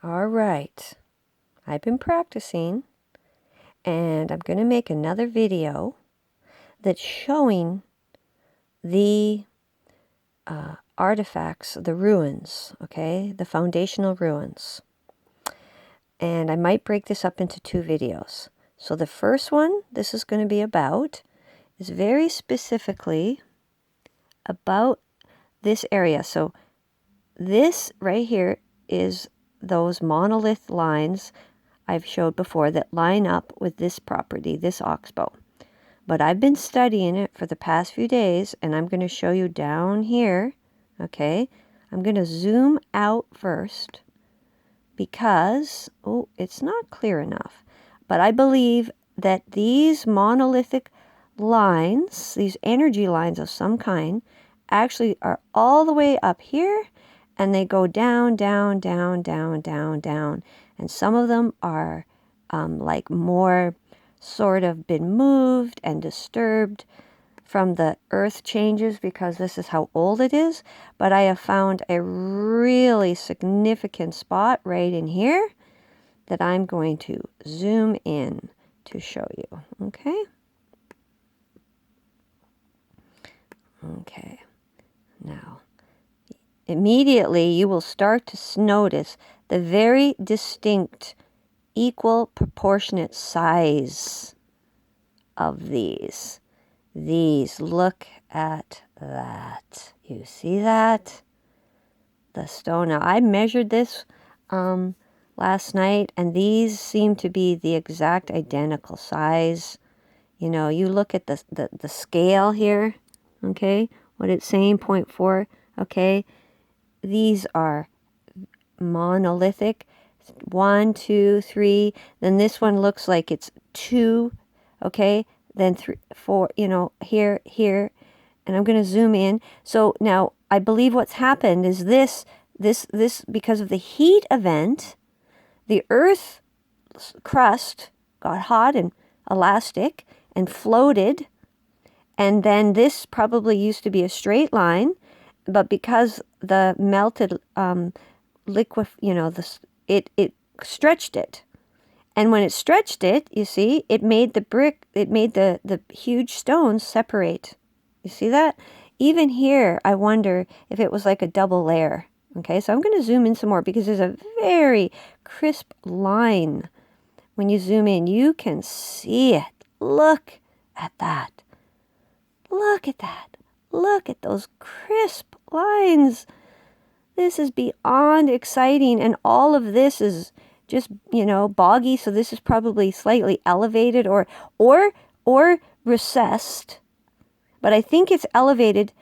All right, I've been practicing, and I'm going to make another video that's showing the artifacts, the ruins, okay, the foundational ruins. And I might break this up into two videos. So the first one this is going to be about is very specifically about this area. So this right here is those monolith lines I've showed before that line up with this property, this oxbow. But I've been studying it for the past few days, and I'm going to show you down here, okay? I'm going to zoom out first because, oh, it's not clear enough. But I believe that these monolithic lines, these energy lines of some kind, actually are all the way up here, and they go down, down, down, down, down, down. And some of them are like more sort of been moved and disturbed from the earth changes because this is how old it is. But I have found a really significant spot right in here that I'm going to zoom in to show you. Okay? Okay. Now, immediately you will start to notice the very distinct, equal, proportionate size of these. Look at that. You see that? The stone. Now, I measured this last night, and these seem to be the exact identical size. You know, you look at the scale here, okay? What it's saying, 0.4, okay? These are monolithic. 1, 2, 3. Then this one looks like it's 2, okay? Then 3, 4, you know, here, and I'm going to zoom in. So now I believe what's happened is this, because of the heat event, the Earth's crust got hot and elastic and floated, and then this probably used to be a straight line, but because the melted liquid, you know, it stretched it. And when it stretched it, you see, it made the huge stones separate. You see that? Even here, I wonder if it was like a double layer. Okay, so I'm going to zoom in some more because there's a very crisp line. When you zoom in, you can see it. Look at that. Look at that. Look at those crisp lines. This is beyond exciting, and all of this is just, you know, boggy, so this is probably slightly elevated or recessed. But I think it's elevated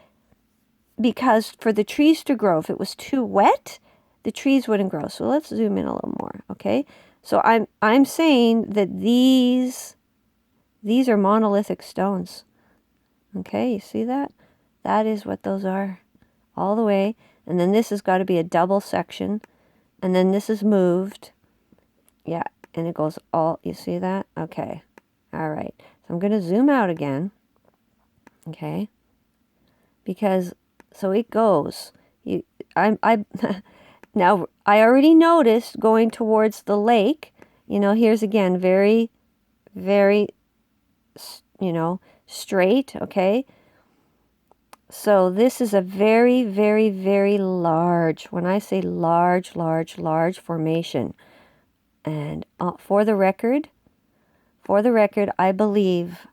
because for the trees to grow, if it was too wet, the trees wouldn't grow. So let's zoom in a little more, okay? So I'm saying that these are monolithic stones. Okay, you see that? That is what those are, all the way. And then this has got to be a double section, and then this is moved. Yeah, and it goes all, you see that? Okay. All right. So I'm going to zoom out again. Okay. Because, so it goes. Now, I already noticed going towards the lake, you know, here's again, very, very, you know, straight, okay? So this is a very, very, very large, when I say large, large, large formation. And for the record, I believe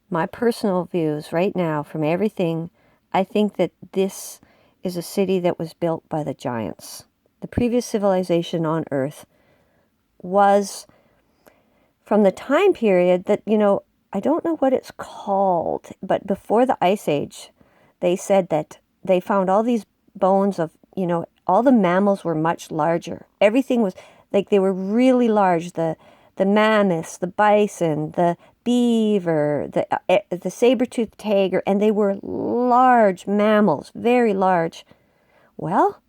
my personal views right now from everything, I think that this is a city that was built by the giants. The previous civilization on Earth was from the time period that, you know, I don't know what it's called, but before the Ice Age, they said that they found all these bones of, you know, all the mammals were much larger. Everything was, like, they were really large. The mammoths, the bison, the beaver, the saber-toothed tiger, and they were large mammals, very large. Well,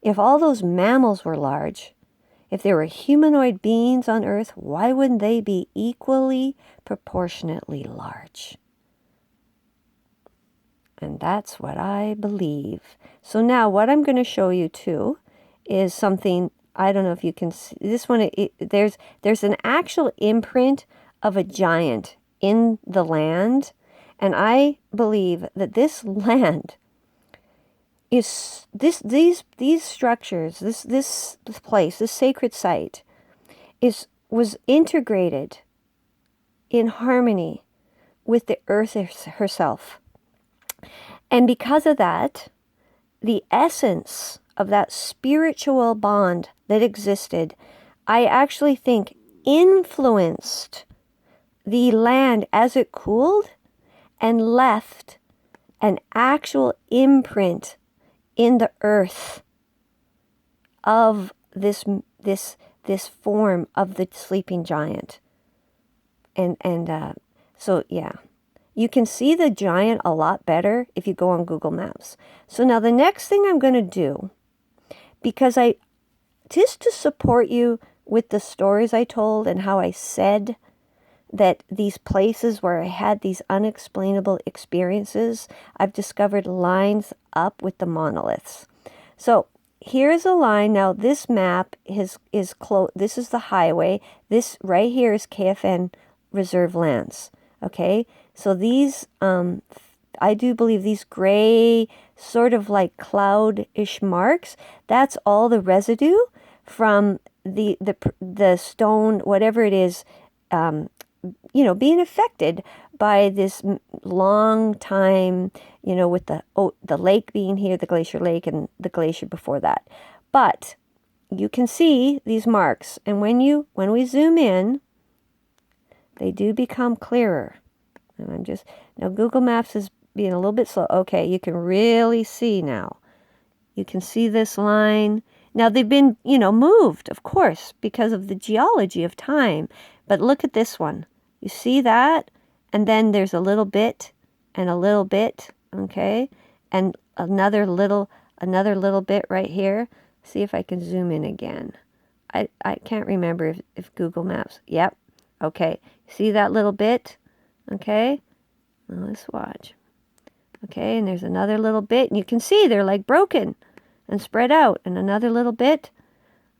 if all those mammals were large, if there were humanoid beings on Earth, why wouldn't they be equally, proportionately large? And that's what I believe. So now what I'm going to show you too is something I don't know if you can see this one. There's an actual imprint of a giant in the land, and I believe that this land is these structures, this place, this sacred site was integrated in harmony with the earth herself. And because of that, the essence of that spiritual bond that existed, I actually think influenced the land as it cooled and left an actual imprint in the earth of this form of the sleeping giant. So yeah, you can see the giant a lot better if you go on Google Maps. So now the next thing I'm going to do, because just to support you with the stories I told and how I said that these places where I had these unexplainable experiences, I've discovered lines up with the monoliths. So here's a line. Now this map is close. This is the highway. This right here is KFN reserve lands. Okay, so these I do believe these gray sort of like cloud-ish marks, that's all the residue from the stone, whatever it is, being affected by this long time, with the lake being here, the glacier lake, and the glacier before that. But you can see these marks, and when we zoom in, they do become clearer. And now Google Maps is being a little bit slow. Okay, you can really see now. You can see this line. Now they've been, moved, of course, because of the geology of time. But look at this one. You see that? And then there's a little bit and a little bit, okay? And another little bit right here. See if I can zoom in again. I can't remember if Google Maps. Yep. Okay. See that little bit? Okay. Well, let's watch. Okay, and there's another little bit, and you can see they're like broken and spread out, and another little bit.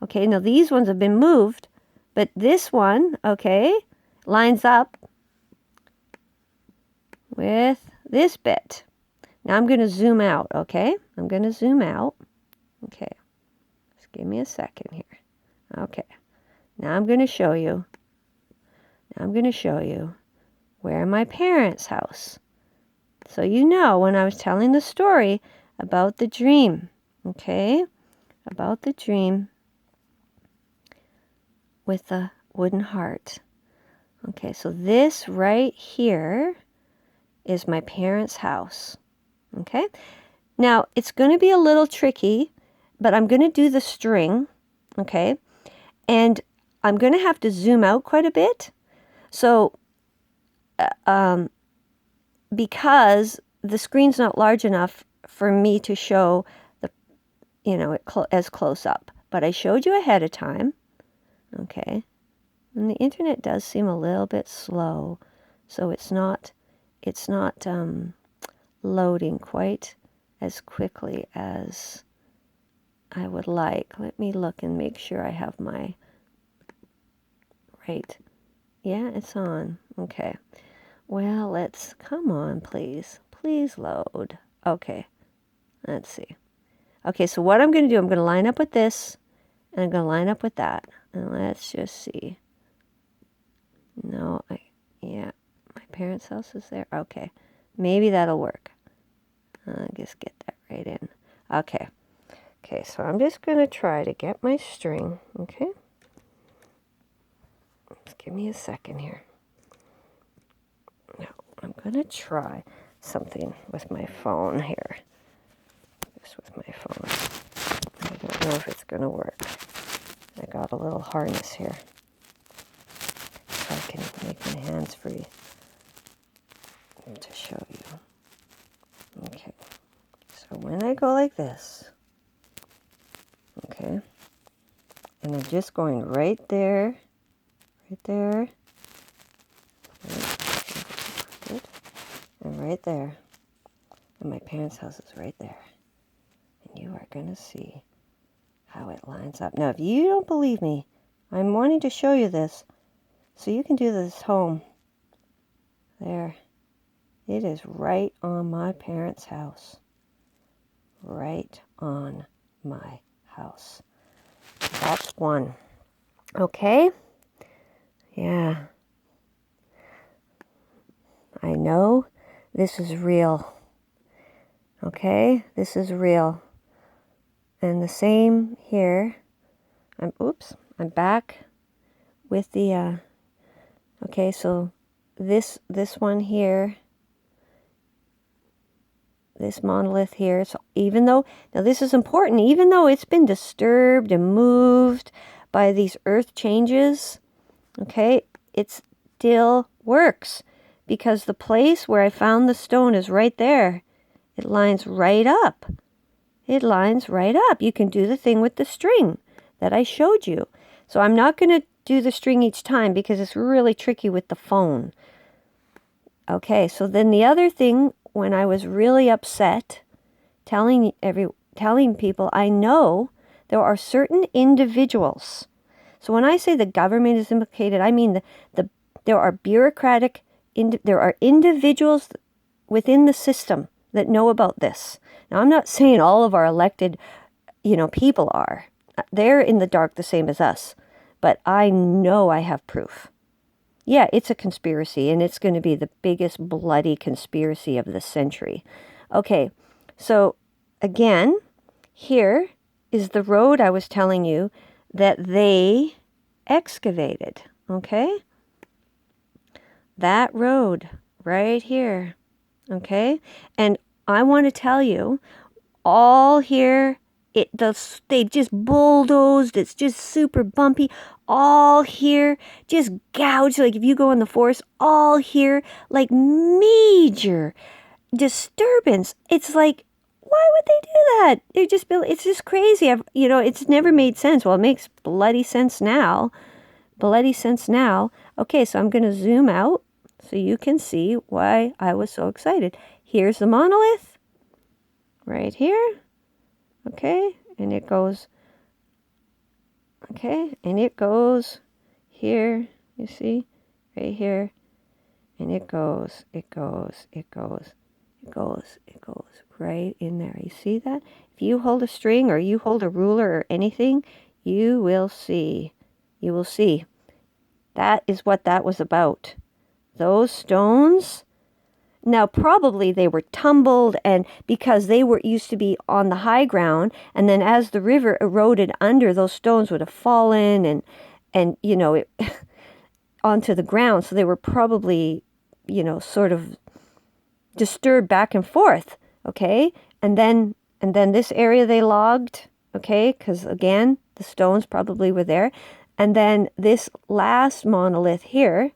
Okay, now these ones have been moved, but this one, okay, lines up with this bit. Now I'm going to zoom out, okay? I'm going to zoom out. Okay, just give me a second here. Okay, now I'm going to show you. Where my parents' house. So when I was telling the story about the dream, okay? About the dream with the wooden heart. Okay, so this right here is my parents' house. Okay? Now, it's going to be a little tricky, but I'm going to do the string, okay? And I'm going to have to zoom out quite a bit. So, because the screen's not large enough for me to show it as close up. But I showed you ahead of time, okay? And the internet does seem a little bit slow, so it's not loading quite as quickly as I would like. Let me look and make sure I have my right. Yeah, it's on. Okay. Well, come on, please. Please load. Okay. Let's see. Okay, so what I'm going to do, I'm going to line up with this, and I'm going to line up with that. And let's just see. No, my parents' house is there. Okay. Maybe that'll work. I'll just get that right in. Okay. Okay, so I'm just going to try to get my string. Okay. Just give me a second here. Now, I'm going to try something with my phone here. Just with my phone. I don't know if it's going to work. I got a little harness here. So I can make my hands free to show you. Okay. So when I go like this, okay, and I'm just going right there, and right there, and my parents' house is right there, and you are going to see how it lines up. Now, if you don't believe me, I'm wanting to show you this so you can do this home. There. It is right on my parents' house. Right on my house. That's one. Okay? Yeah. I know this is real. Okay? This is real. And the same here. I'm back with the, okay, so this one here, this monolith here, so even though, now this is important, even though it's been disturbed and moved by these earth changes, okay, it still works because the place where I found the stone is right there. It lines right up. It lines right up. You can do the thing with the string that I showed you. So I'm not going to do the string each time because it's really tricky with the phone. Okay, so then the other thing, when I was really upset, telling people, I know there are certain individuals. So when I say the government is implicated, I mean there are there are individuals within the system that know about this. Now, I'm not saying all of our elected, people are. They're in the dark the same as us. But I know I have proof. Yeah, it's a conspiracy, and it's going to be the biggest bloody conspiracy of the century. Okay, so again, here is the road I was telling you that they excavated, okay? That road right here, okay? And I want to tell you, all here, they just bulldozed, it's just super bumpy. All here, just gouged, like if you go in the forest, all here, like major disturbance. It's like, why would they do that? It's just crazy. It's never made sense. Well, it makes bloody sense now. Okay, so I'm going to zoom out so you can see why I was so excited. Here's the monolith right here. Okay, and it goes, here, you see, right here, and it goes right in there. You see that? If you hold a string or you hold a ruler or anything, you will see. That is what that was about. Those stones. Now, probably they were tumbled, and because they used to be on the high ground, and then as the river eroded under, those stones would have fallen and onto the ground. So they were probably, sort of disturbed back and forth. Okay, and then this area they logged. Okay, because again, the stones probably were there, and then this last monolith here.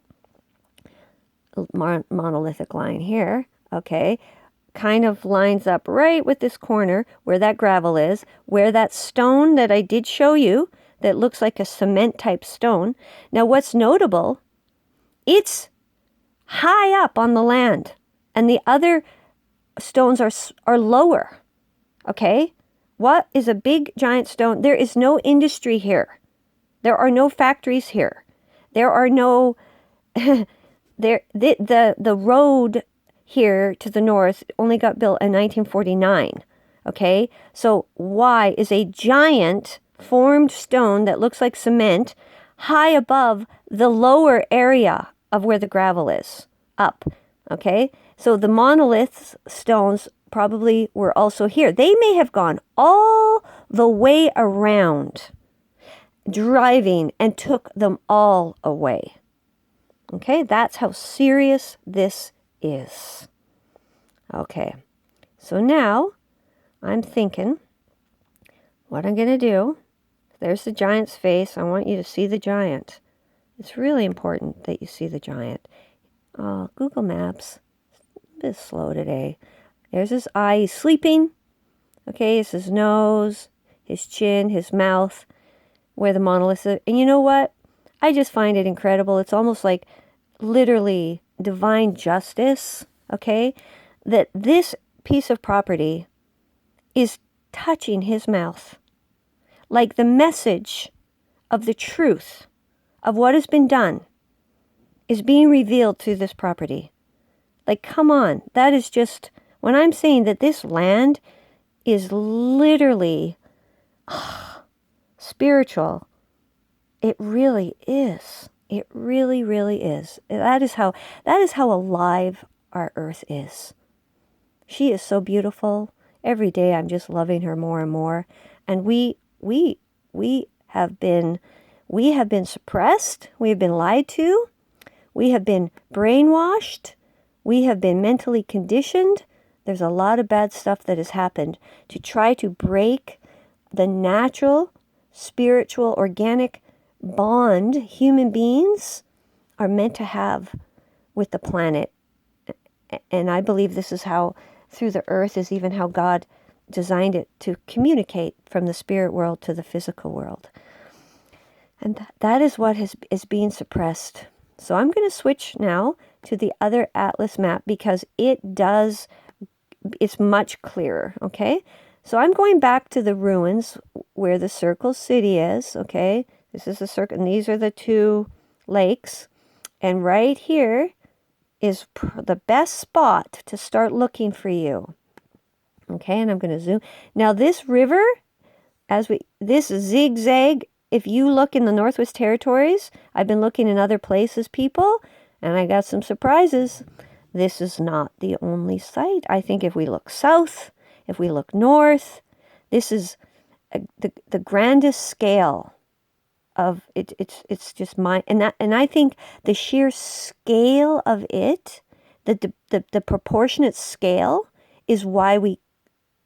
Monolithic line here, okay, kind of lines up right with this corner where that gravel is, where that stone that I did show you that looks like a cement type stone. Now, what's notable, it's high up on the land, and the other stones are lower, okay? What is a big giant stone? There is no industry here. There are no factories here. There are no... The road here to the north only got built in 1949, okay? So why is a giant formed stone that looks like cement high above the lower area of where the gravel is? Up, okay? So the monolith stones probably were also here. They may have gone all the way around, driving, and took them all away. Okay, that's how serious this is. Okay, so now I'm thinking what I'm going to do. There's the giant's face. I want you to see the giant. It's really important that you see the giant. Google Maps, a bit slow today. There's his eye. He's sleeping. Okay, it's his nose, his chin, his mouth, where the monolith is. And you know what? I just find it incredible. It's almost like literally divine justice, okay? That this piece of property is touching his mouth. like the message of the truth of what has been done is being revealed through this property. Like, come on, that is just, when I'm saying that this land is literally spiritual, it really is. It really, really is. That is how alive our earth is. She is so beautiful. Every day I'm just loving her more and more. And we have been suppressed. We have been lied to. We have been brainwashed. We have been mentally conditioned. There's a lot of bad stuff that has happened to try to break the natural, spiritual, organic bond human beings are meant to have with the planet. And I believe this is how, through the earth, is even how God designed it to communicate from the spirit world to the physical world. And that is what is being suppressed. So I'm going to switch now to the other atlas map because it's much clearer, okay? So I'm going back to the ruins where the circle city is, okay? This is the circle, and these are the two lakes. And right here is the best spot to start looking for you. Okay, and I'm going to zoom. Now this river, this zigzag, if you look in the Northwest Territories, I've been looking in other places, people, and I got some surprises. This is not the only site. I think if we look south, if we look north, this is the grandest scale of it. It's just and I think the sheer scale of it, the proportionate scale, is why we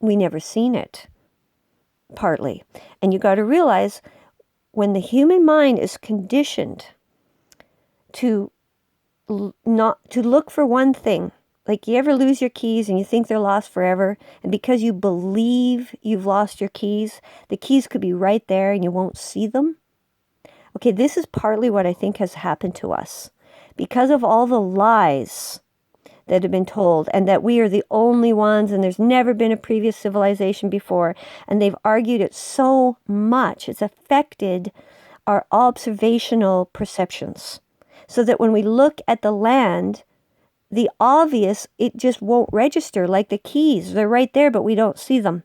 never seen it. Partly, and you got to realize when the human mind is conditioned to look for one thing. Like, you ever lose your keys and you think they're lost forever, and because you believe you've lost your keys, the keys could be right there and you won't see them. Okay, this is partly what I think has happened to us because of all the lies that have been told, and that we are the only ones and there's never been a previous civilization before, and they've argued it so much. It's affected our observational perceptions, so that when we look at the land, the obvious, it just won't register. Like the keys, they're right there, but we don't see them.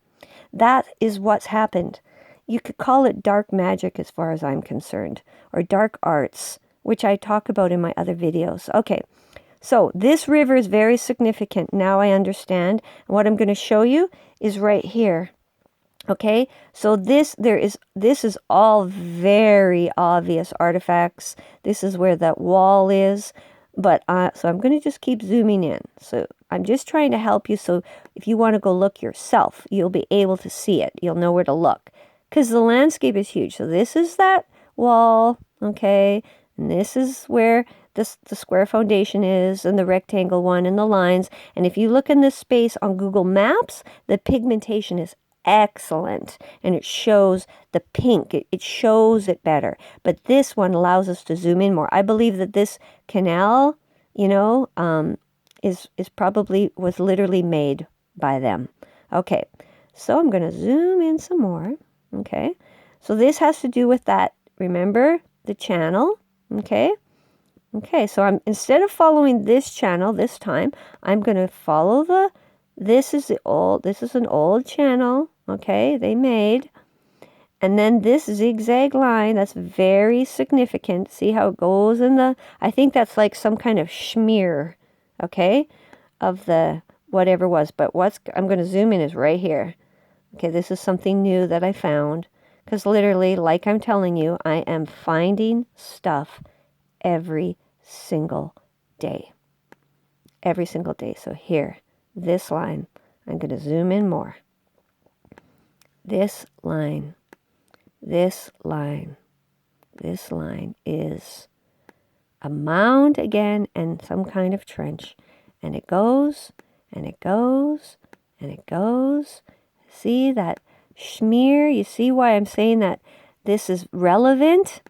That is what's happened. You could call it dark magic as far as I'm concerned, or dark arts, which I talk about in my other videos. Okay, so this river is very significant. Now I understand. And what I'm going to show you is right here. Okay, so this is all very obvious artifacts. This is where that wall is. But so I'm going to just keep zooming in. So I'm just trying to help you. So if you want to go look yourself, you'll be able to see it. You'll know where to look. Because the landscape is huge. So this is that wall, okay? And this is where the square foundation is, and the rectangle one, and the lines. And if you look in this space on Google Maps, the pigmentation is excellent. And it shows the pink. It shows it better. But this one allows us to zoom in more. I believe that this canal, is probably, was literally made by them. Okay, so I'm going to zoom in some more. Okay, so this has to do with that. Remember the channel. Okay, so I'm, instead of following this channel this time, I'm going to follow this is an old channel, okay, they made. And then this zigzag line, that's very significant. See how it goes in I think that's like some kind of smear, okay, of the whatever was. But I'm going to zoom in is right here. Okay, this is something new that I found. Because literally, like I'm telling you, I am finding stuff every single day. Every single day. So here, this line, I'm going to zoom in more. This line is a mound again and some kind of trench. And it goes, and it goes, and it goes. See that smear? You see why I'm saying that this is relevant?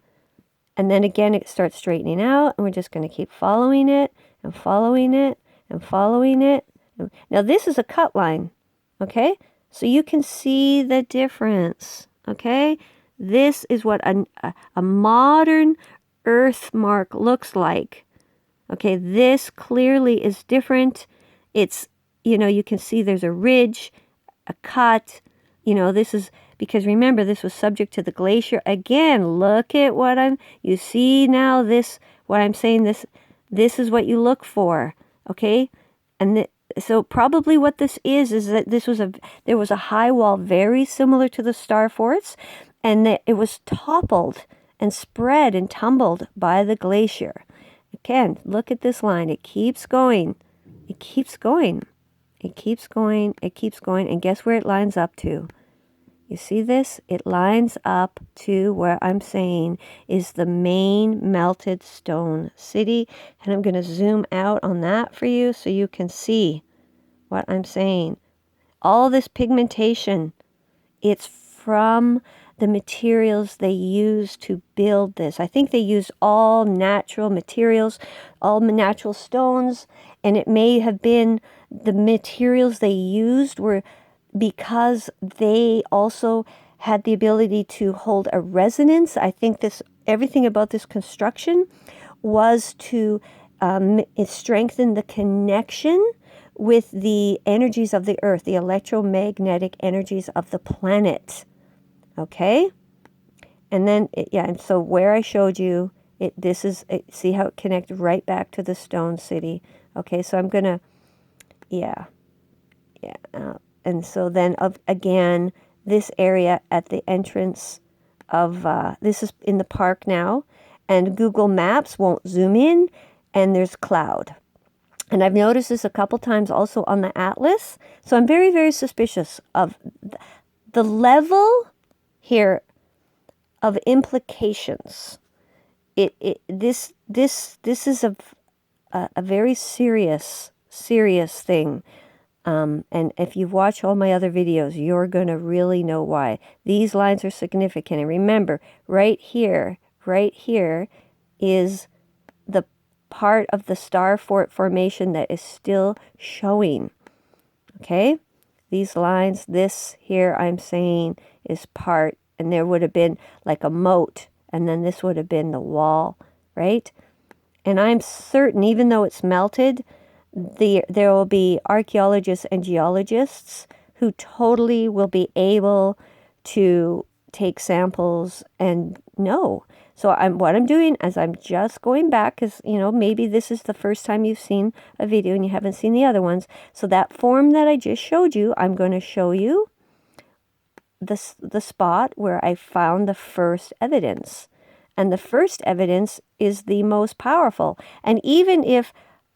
And then again, it starts straightening out, and we're just going to keep following it and following it and following it. Now, this is a cut line, okay? So you can see the difference, okay? This is what a modern Earth mark looks like. Okay, this clearly is different. It's, you can see there's a ridge, a cut. This is because remember, this was subject to the glacier. Again, look at you see now what I'm saying, this is what you look for, okay? And so probably what this is that there was a high wall very similar to the star forts, and that it was toppled and spread and tumbled by the glacier. Again, look at this line. It keeps going. It keeps going. It keeps going. It keeps going. And guess where it lines up to? You see this? It lines up to where I'm saying is the main melted stone city. And I'm going to zoom out on that for you so you can see what I'm saying. All this pigmentation, it's from the materials they used to build this. I think they used all natural materials, all natural stones, and it may have been the materials they used were because they also had the ability to hold a resonance. I think everything about this construction was to strengthen the connection with the energies of the earth, the electromagnetic energies of the planet. Okay? And then, and so where I showed you, see how it connects right back to the stone city. Okay, so I'm going to, and so then, again, this area at the entrance of, this is in the park now, and Google Maps won't zoom in, and there's cloud. And I've noticed this a couple times also on the atlas. So I'm very, very suspicious of the level here of implications. This is a very serious thing. And if you've watched all my other videos, you're going to really know why. These lines are significant. And remember, right here is the part of the star fort formation that is still showing. Okay? These lines, this here I'm saying is part, and there would have been like a moat, and then this would have been the wall, right? And I'm certain, even though it's melted, there will be archaeologists and geologists who totally will be able to take samples and know. So what I'm doing is I'm just going back because, maybe this is the first time you've seen a video and you haven't seen the other ones. So that form that I just showed you, I'm going to show you the spot where I found the first evidence. And the first evidence is the most powerful. And even if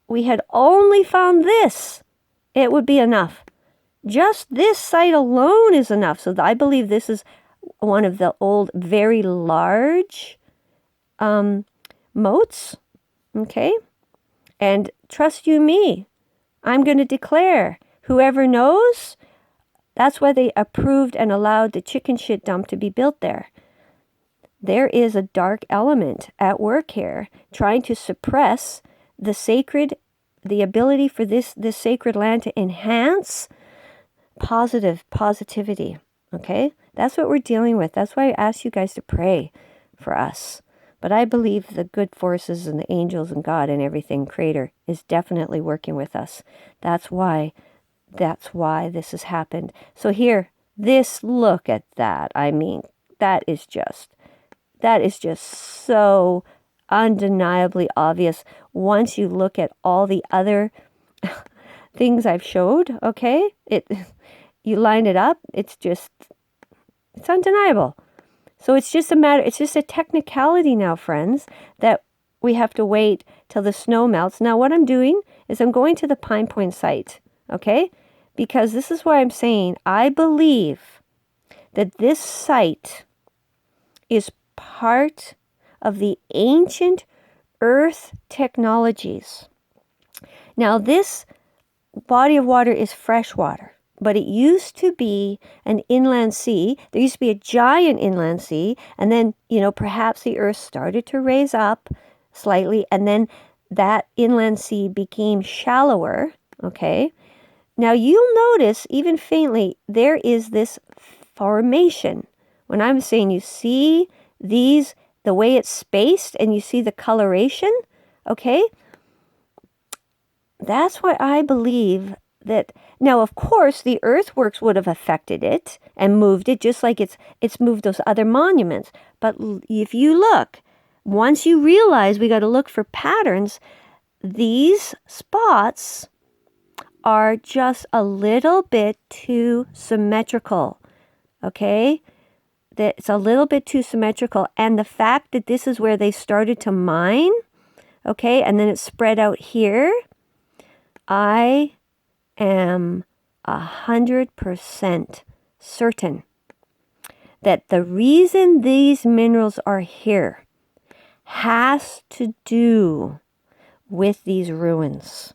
we had only found this, it would be enough. Just this site alone is enough. So I believe this is one of the old, very large moats. Okay? And trust you me, I'm going to declare, whoever knows, that's why they approved and allowed the chicken shit dump to be built there. There is a dark element at work here, trying to suppress the ability for this sacred land to enhance positivity. Okay? That's what we're dealing with. That's why I asked you guys to pray for us. But I believe the good forces and the angels and God and everything, Creator, is definitely working with us. That's why this has happened. So here, look at that. I mean, that is just so undeniably obvious once you look at all the other things I've showed. Okay, you line it up, it's undeniable. So it's just a technicality now, friends, that we have to wait till the snow melts. Now what I'm doing is I'm going to the Pine Point site, okay, because this is why I'm saying I believe that this site is part of the ancient earth technologies. Now this body of water is fresh water, but it used to be an inland sea. There used to be a giant inland sea, and then, perhaps the earth started to raise up slightly, and then that inland sea became shallower, okay? Now you'll notice, even faintly, there is this formation, When I'm saying you see these, the way it's spaced and you see the coloration, okay? That's what I believe that. Now, of course, the earthworks would have affected it and moved it, just like it's moved those other monuments. But if you look, once you realize we got to look for patterns, these spots are just a little bit too symmetrical, okay? It's a little bit too symmetrical. And the fact that this is where they started to mine, okay, and then it spread out here, I am 100% certain that the reason these minerals are here has to do with these ruins.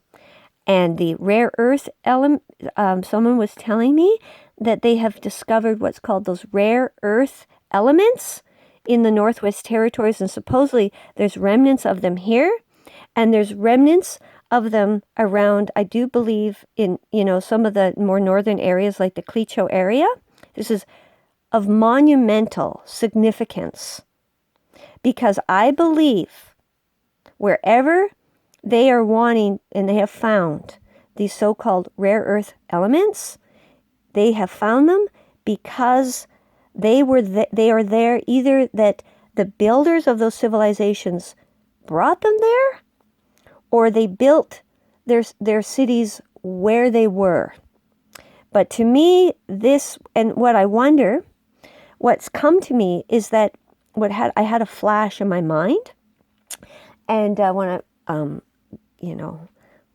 And the rare earth element, someone was telling me that they have discovered what's called those rare earth elements in the Northwest Territories, and supposedly there's remnants of them here, and there's remnants of them around, I do believe, in, some of the more northern areas like the Clecho area. This is of monumental significance, because I believe wherever they are wanting, and they have found these so-called rare earth elements, they have found them because they are there, either that the builders of those civilizations brought them there, or they built their cities where they were. But to me, this, and what I wonder, what's come to me is that I had a flash in my mind, and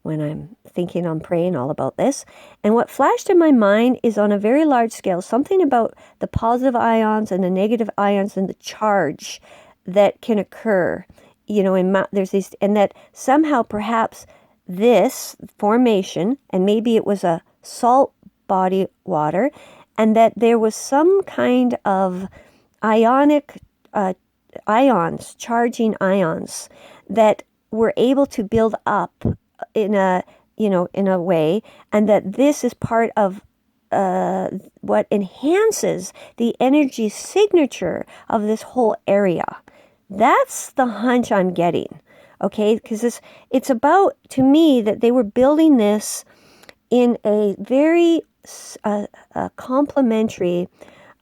when I'm thinking, I'm praying all about this, and what flashed in my mind is on a very large scale, something about the positive ions and the negative ions and the charge that can occur, there's these, and that somehow perhaps this formation, and maybe it was a salt body water, and that there was some kind of ionic ions, charging ions, that were able to build up in a way, and that this is part of what enhances the energy signature of this whole area. That's the hunch I'm getting, okay? Because it's about, to me, that they were building this in a very complementary,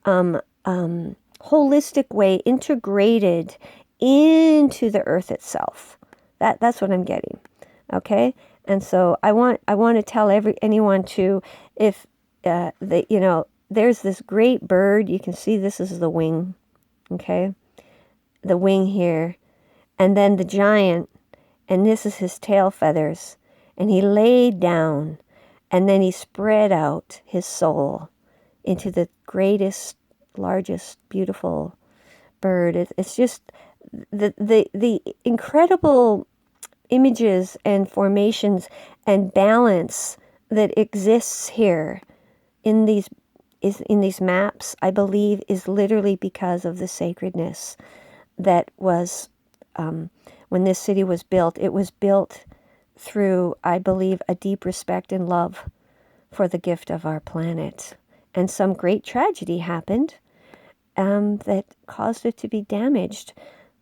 holistic way, integrated into the earth itself. That's what I'm getting, okay? And so I want to tell anyone to, if there's this great bird, you can see this is the wing, okay? The wing here, and then the giant, and this is his tail feathers, and he laid down, and then he spread out his soul into the greatest, largest, beautiful bird. It's just the incredible images and formations and balance that exists here in these maps, I believe, is literally because of the sacredness that was, when this city was built. It was built through, I believe, a deep respect and love for the gift of our planet. And some great tragedy happened that caused it to be damaged.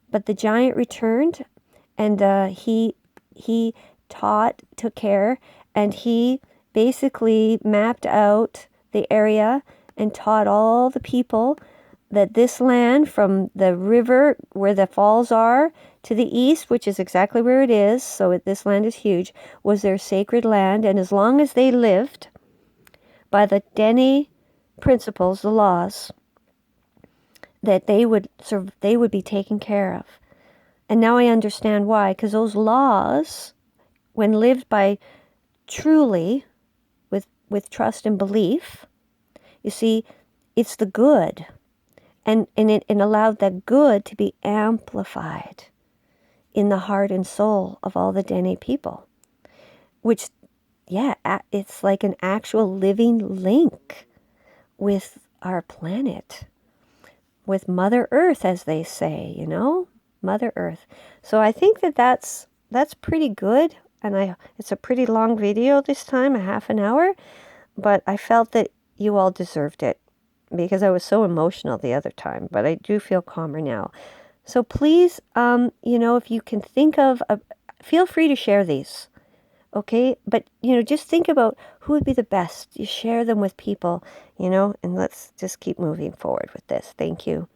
But the giant returned, and he took care, and he basically mapped out the area and taught all the people that this land, from the river where the falls are to the east, which is exactly where it is, so this land is huge, was their sacred land. And as long as they lived by the Dene principles, the laws, that they would be taken care of. And now I understand why, because those laws, when lived by truly, with trust and belief, you see, it's the good. And it allowed that good to be amplified in the heart and soul of all the Dene people. Which, it's like an actual living link with our planet. With Mother Earth, as they say, Mother Earth. So I think that's pretty good. And it's a pretty long video this time, a half an hour. But I felt that you all deserved it. because I was so emotional the other time, but I do feel calmer now. So please, if you can think of, feel free to share these. Okay, but just think about who would be the best. You share them with people, and let's just keep moving forward with this. Thank you.